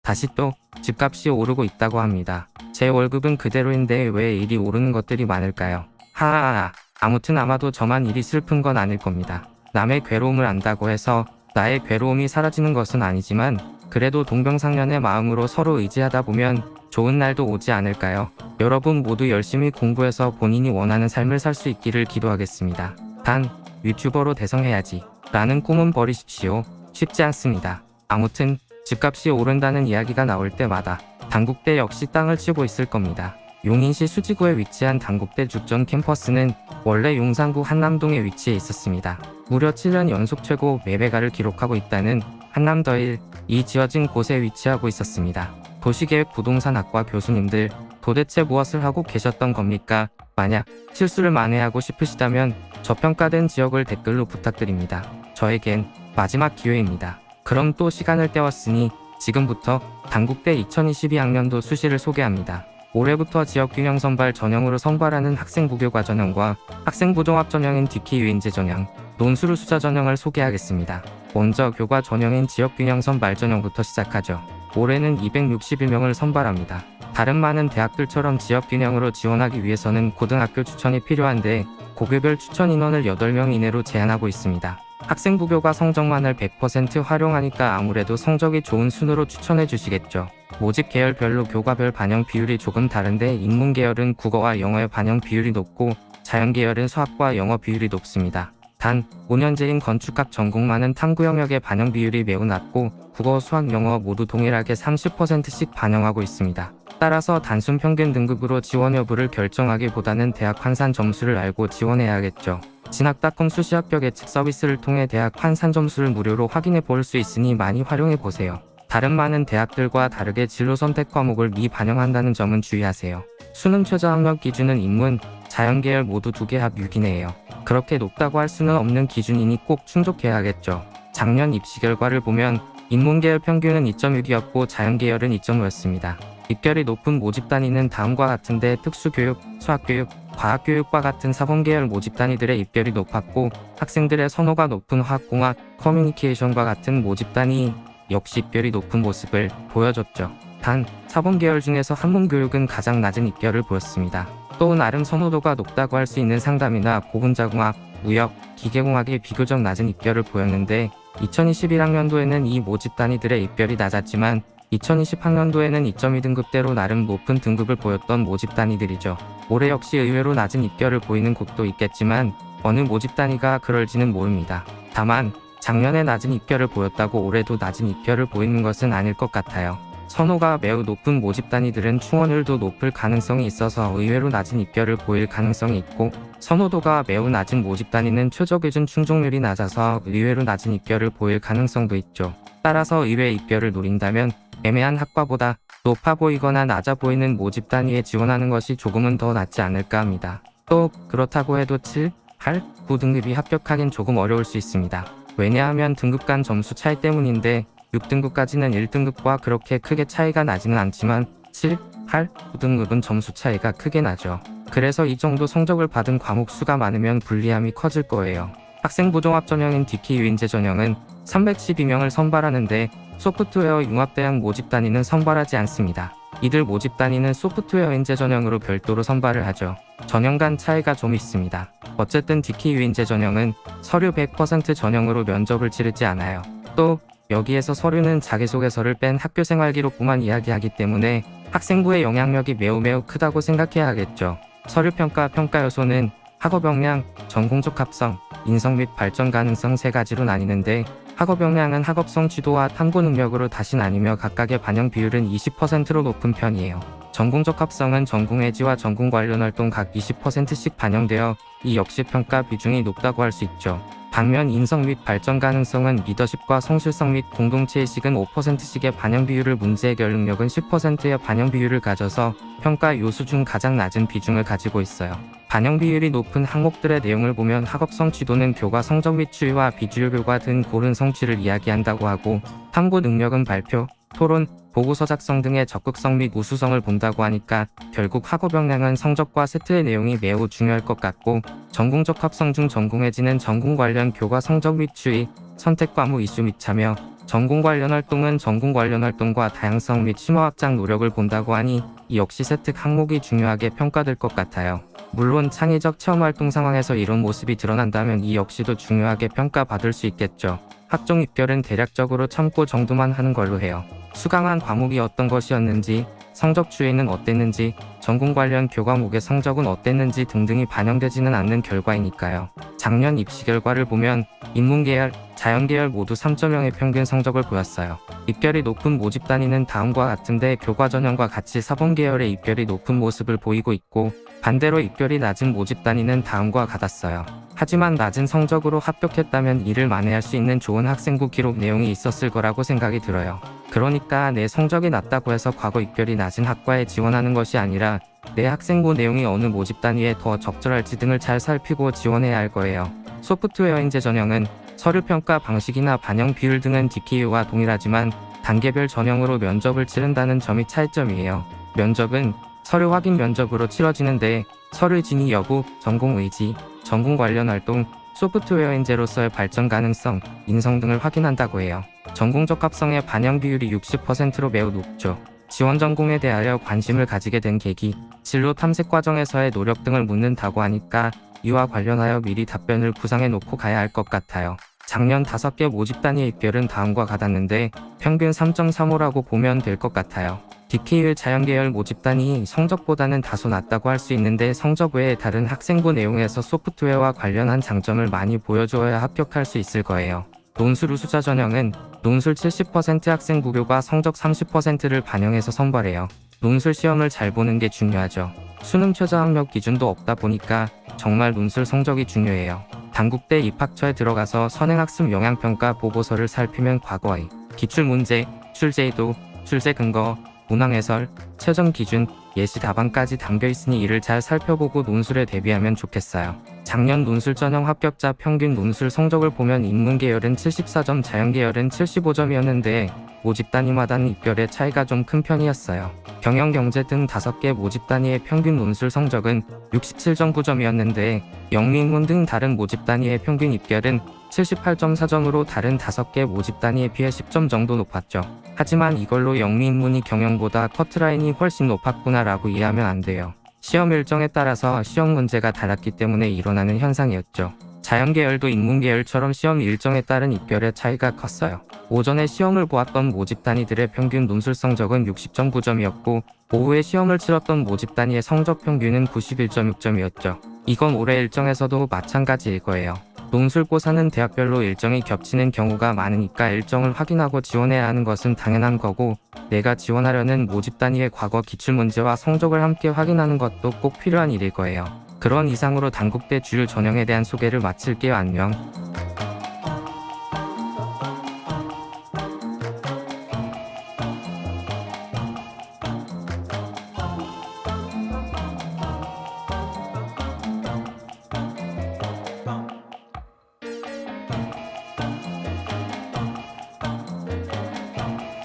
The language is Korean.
다시 또 집값이 오르고 있다고 합니다. 제 월급은 그대로인데 왜 일이 오르는 것들이 많을까요? 하하하. 아무튼 아마도 저만 일이 슬픈 건 아닐 겁니다. 남의 괴로움을 안다고 해서 나의 괴로움이 사라지는 것은 아니지만 그래도 동병상련의 마음으로 서로 의지하다 보면 좋은 날도 오지 않을까요? 여러분 모두 열심히 공부해서 본인이 원하는 삶을 살 수 있기를 기도하겠습니다. 단, 유튜버로 대성해야지 라는 꿈은 버리십시오. 쉽지 않습니다. 아무튼 집값이 오른다는 이야기가 나올 때마다 단국대 역시 땅을 치고 있을 겁니다. 용인시 수지구에 위치한 단국대 죽전 캠퍼스는 원래 용산구 한남동에 위치해 있었습니다. 무려 7년 연속 최고 매매가를 기록하고 있다는 한남더일, 이 지어진 곳에 위치하고 있었습니다. 도시계획 부동산학과 교수님들, 도대체 무엇을 하고 계셨던 겁니까? 만약 실수를 만회하고 싶으시다면 저평가된 지역을 댓글로 부탁드립니다. 저에겐 마지막 기회입니다. 그럼 또 시간을 때웠으니 지금부터 단국대 2022학년도 수시를 소개합니다. 올해부터 지역균형 선발 전형으로 선발하는 학생부교과 전형과 학생부종합 전형인 디키유인제 전형, 논술우 수자 전형을 소개하겠습니다. 먼저 교과 전형인 지역균형 선발 전형부터 시작하죠. 올해는 261명을 선발합니다. 다른 많은 대학들처럼 지역균형으로 지원하기 위해서는 고등학교 추천이 필요한데 고교별 추천 인원을 8명 이내로 제한하고 있습니다. 학생부교과 성적만을 100% 활용하니까 아무래도 성적이 좋은 순으로 추천해 주시겠죠. 모집 계열별로 교과별 반영 비율이 조금 다른데 인문계열은 국어와 영어의 반영 비율이 높고 자연계열은 수학과 영어 비율이 높습니다. 단, 5년제인 건축학 전공만은 탐구 영역의 반영 비율이 매우 낮고 국어, 수학, 영어 모두 동일하게 30%씩 반영하고 있습니다. 따라서 단순 평균 등급으로 지원 여부를 결정하기보다는 대학 환산 점수를 알고 지원해야겠죠. 진학닷컴 수시 합격 예측 서비스를 통해 대학 환산 점수를 무료로 확인해 볼 수 있으니 많이 활용해 보세요. 다른 많은 대학들과 다르게 진로 선택 과목을 미반영한다는 점은 주의하세요. 수능 최저 학력 기준은 인문, 자연계열 모두 2개 합 6 이내예요. 그렇게 높다고 할 수는 없는 기준이니 꼭 충족해야겠죠. 작년 입시 결과를 보면 인문계열 평균은 2.6이었고 자연계열은 2.5였습니다. 입결이 높은 모집 단위는 다음과 같은데 특수교육, 수학교육, 과학교육과 같은 사범계열 모집 단위들의 입결이 높았고 학생들의 선호가 높은 화학공학, 커뮤니케이션과 같은 모집 단위 역시 입결이 높은 모습을 보여줬죠. 단, 사범계열 중에서 한문교육은 가장 낮은 입결을 보였습니다. 또 나름 선호도가 높다고 할 수 있는 상담이나 고분자공학, 무역, 기계공학이 비교적 낮은 입결을 보였는데 2021학년도에는 이 모집 단위들의 입결이 낮았지만 2020학년도에는 2.2등급대로 나름 높은 등급을 보였던 모집 단위들이죠. 올해 역시 의외로 낮은 입결을 보이는 곳도 있겠지만 어느 모집 단위가 그럴지는 모릅니다. 다만 작년에 낮은 입결을 보였다고 올해도 낮은 입결을 보이는 것은 아닐 것 같아요. 선호가 매우 높은 모집 단위들은 충원율도 높을 가능성이 있어서 의외로 낮은 입결을 보일 가능성이 있고 선호도가 매우 낮은 모집 단위는 최저기준 충족률이 낮아서 의외로 낮은 입결을 보일 가능성도 있죠. 따라서 의외 입결을 노린다면 애매한 학과보다 높아 보이거나 낮아 보이는 모집 단위에 지원하는 것이 조금은 더 낫지 않을까 합니다. 또 그렇다고 해도 7, 8, 9등급이 합격하긴 조금 어려울 수 있습니다. 왜냐하면 등급 간 점수 차이 때문인데 6등급까지는 1등급과 그렇게 크게 차이가 나지는 않지만 7, 8, 9등급은 점수 차이가 크게 나죠. 그래서 이 정도 성적을 받은 과목 수가 많으면 불리함이 커질 거예요. 학생부종합 전형인 디키유인제 전형은 312명을 선발하는데 소프트웨어 융합대학 모집 단위는 선발하지 않습니다. 이들 모집 단위는 소프트웨어 인재 전형으로 별도로 선발을 하죠. 전형 간 차이가 좀 있습니다. 어쨌든 디키유인제 전형은 서류 100% 전형으로 면접을 치르지 않아요. 또 여기에서 서류는 자기소개서를 뺀 학교생활 기록부만 이야기하기 때문에 학생부의 영향력이 매우 크다고 생각해야 하겠죠. 서류평가 평가 요소는 학업 역량, 전공적 합성, 인성 및 발전 가능성 3가지로 나뉘는데 학업 역량은 학업성 지도와 탐구 능력으로 다시 나뉘며 각각의 반영 비율은 20%로 높은 편이에요. 전공적 합성은 전공 애지와 전공 관련 활동 각 20%씩 반영되어 이 역시 평가 비중이 높다고 할 수 있죠. 반면 인성 및 발전 가능성은 리더십과 성실성 및 공동체의식은 5%씩의 반영 비율을 문제 해결 능력은 10%의 반영 비율을 가져서 평가 요소 중 가장 낮은 비중을 가지고 있어요. 반영 비율이 높은 항목들의 내용을 보면 학업성 지도는 교과 성적 및 추이와 비주류 교과 등 고른 성취를 이야기한다고 하고 탐구 능력은 발표, 토론, 보고서 작성 등의 적극성 및 우수성을 본다고 하니까 결국 학업 역량은 성적과 세트의 내용이 매우 중요할 것 같고 전공적 합성 중 전공해지는 전공 관련 교과 성적 및 추이, 선택 과목 이수 및 참여, 전공 관련 활동은 전공 관련 활동과 다양성 및 심화 확장 노력을 본다고 하니 이 역시 세특 항목이 중요하게 평가될 것 같아요. 물론 창의적 체험 활동 상황에서 이런 모습이 드러난다면 이 역시도 중요하게 평가받을 수 있겠죠. 학종 입결은 대략적으로 참고 정도만 하는 걸로 해요. 수강한 과목이 어떤 것이었는지, 성적 추이는 어땠는지, 전공 관련 교과목의 성적은 어땠는지 등등이 반영되지는 않는 결과이니까요. 작년 입시 결과를 보면 인문계열, 자연계열 모두 3.0의 평균 성적을 보였어요. 입결이 높은 모집 단위는 다음과 같은데 교과 전형과 같이 사범계열의 입결이 높은 모습을 보이고 있고, 반대로 입결이 낮은 모집 단위는 다음과 같았어요. 하지만 낮은 성적으로 합격했다면 이를 만회할 수 있는 좋은 학생부 기록 내용이 있었을 거라고 생각이 들어요. 그러니까 내 성적이 낮다고 해서 과거 입결이 낮은 학과에 지원하는 것이 아니라 내 학생부 내용이 어느 모집 단위에 더 적절할지 등을 잘 살피고 지원해야 할 거예요. 소프트웨어 인재 전형은 서류 평가 방식이나 반영 비율 등은 DKU와 동일하지만 단계별 전형으로 면접을 치른다는 점이 차이점이에요. 면접은 서류 확인 면접으로 치러지는데 서류 진위 여부, 전공 의지, 전공 관련 활동, 소프트웨어 인재로서의 발전 가능성, 인성 등을 확인한다고 해요. 전공 적합성의 반영 비율이 60%로 매우 높죠. 지원 전공에 대하여 관심을 가지게 된 계기, 진로 탐색 과정에서의 노력 등을 묻는다고 하니까 이와 관련하여 미리 답변을 구상해 놓고 가야 할 것 같아요. 작년 5개 모집 단위 입결은 다음과 같았는데 평균 3.35라고 보면 될 것 같아요. DKU 자연계열 모집 단위 성적보다는 다소 낮다고 할 수 있는데 성적 외에 다른 학생부 내용에서 소프트웨어와 관련한 장점을 많이 보여주어야 합격할 수 있을 거예요. 논술 우수자 전형은 논술 70% 학생부교과 성적 30%를 반영해서 선발해요. 논술 시험을 잘 보는 게 중요하죠. 수능 최저학력 기준도 없다 보니까 정말 논술 성적이 중요해요. 단국대 입학처에 들어가서 선행학습 영향평가 보고서를 살피면 과거의 기출문제, 출제의도, 출제 근거, 문항 해설, 최종 기준, 예시 답안까지 담겨 있으니 이를 잘 살펴보고 논술에 대비하면 좋겠어요. 작년 논술 전형 합격자 평균 논술 성적을 보면 인문계열은 74점, 자연계열은 75점이었는데 모집 단위마다는 입결의 차이가 좀 큰 편이었어요. 경영, 경제 등 5개 모집 단위의 평균 논술 성적은 67.9점이었는데 영미인문 등 다른 모집 단위의 평균 입결은 78.4점으로 다른 5개 모집 단위에 비해 10점 정도 높았죠. 하지만 이걸로 영미인문이 경영보다 커트라인이 훨씬 높았구나 라고 이해하면 안 돼요. 시험 일정에 따라서 시험 문제가 달랐기 때문에 일어나는 현상이었죠. 자연계열도 인문계열처럼 시험 일정에 따른 입결의 차이가 컸어요. 오전에 시험을 보았던 모집 단위들의 평균 논술 성적은 60.9점이었고 오후에 시험을 치렀던 모집 단위의 성적 평균은 91.6점이었죠. 이건 올해 일정에서도 마찬가지일 거예요. 논술고사는 대학별로 일정이 겹치는 경우가 많으니까 일정을 확인하고 지원해야 하는 것은 당연한 거고 내가 지원하려는 모집 단위의 과거 기출문제와 성적을 함께 확인하는 것도 꼭 필요한 일일 거예요. 그런 이상으로 단국대 주요 전형에 대한 소개를 마칠게요. 안녕.